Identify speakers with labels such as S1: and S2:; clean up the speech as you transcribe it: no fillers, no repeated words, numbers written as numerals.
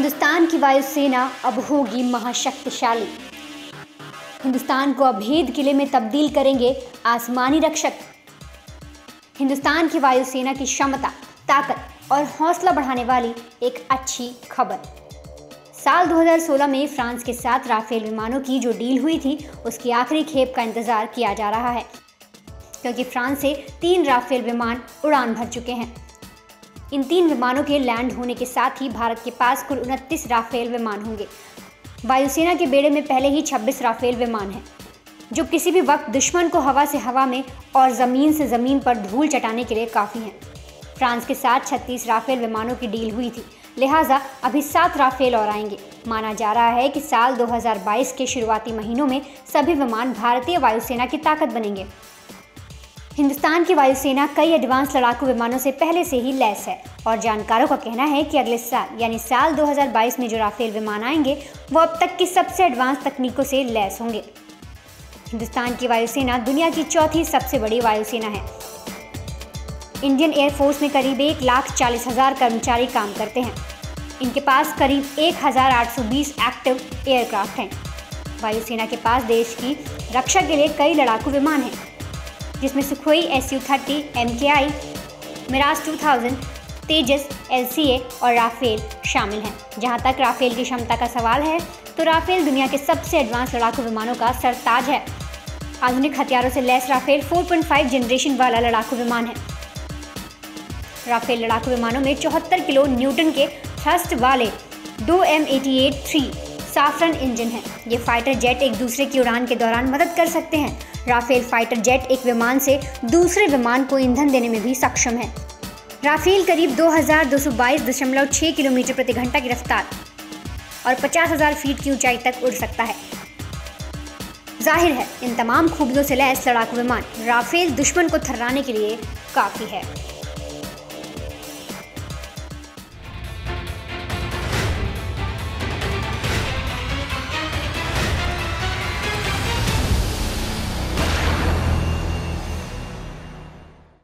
S1: हिंदुस्तान की वायुसेना अब होगी महाशक्तिशाली। हिंदुस्तान को अभेद किले में तब्दील करेंगे आसमानी रक्षक। हिंदुस्तान की वायुसेना की क्षमता, ताकत और हौसला बढ़ाने वाली एक अच्छी खबर। साल 2016 में फ्रांस के साथ राफेल विमानों की जो डील हुई थी, उसकी आखिरी खेप का इंतजार किया जा रहा है, क्योंकि फ्रांस से 3 राफेल विमान उड़ान भर चुके हैं। इन 3 विमानों के लैंड होने के साथ ही भारत के पास कुल 29 राफेल विमान होंगे। वायुसेना के बेड़े में पहले ही 26 राफेल विमान हैं, जो किसी भी वक्त दुश्मन को हवा से हवा में और ज़मीन से ज़मीन पर धूल चटाने के लिए काफ़ी हैं। फ्रांस के साथ 36 राफेल विमानों की डील हुई थी, लिहाजा अभी 7 राफेल और आएंगे। माना जा रहा है कि साल 2022 के शुरुआती महीनों में सभी विमान भारतीय वायुसेना की ताकत बनेंगे। हिंदुस्तान की वायुसेना कई एडवांस लड़ाकू विमानों से पहले से ही लैस है और जानकारों का कहना है कि अगले साल यानी साल 2022 में जो राफेल विमान आएंगे वो अब तक की सबसे एडवांस तकनीकों से लैस होंगे। हिंदुस्तान की वायुसेना दुनिया की चौथी सबसे बड़ी वायुसेना है। इंडियन एयरफोर्स में करीब 1,40,000 कर्मचारी काम करते हैं। इनके पास करीब 1,820 एक्टिव एयरक्राफ्ट हैं। वायुसेना के पास देश की रक्षा के लिए कई लड़ाकू विमान हैं, जिसमें सुखोई Su-30, MKI, मिराज 2000, तेजस, LCA और राफेल शामिल हैं। जहां तक राफेल की क्षमता का सवाल है, तो राफेल दुनिया के सबसे एडवांस लड़ाकू विमानों का सरताज है। आधुनिक हथियारों से लैस राफेल 4.5 जनरेशन वाला लड़ाकू विमान है। राफेल लड़ाकू विमानों में 74 किलो न्यूटन के थ्रस्ट वाले 2 M88-3 साफरन इंजन हैं। ये फाइटर जेट एक दूसरे की उड़ान के दौरान मदद कर सकते हैं। राफेल फाइटर जेट एक विमान से दूसरे विमान को ईंधन देने में भी सक्षम है। राफेल करीब 2222.6 किलोमीटर प्रति घंटा की रफ्तार और 50,000 फीट की ऊंचाई तक उड़ सकता है। जाहिर है, इन तमाम खूबियों से लैस लड़ाकू विमान राफेल दुश्मन को थर्राने के लिए काफ़ी है।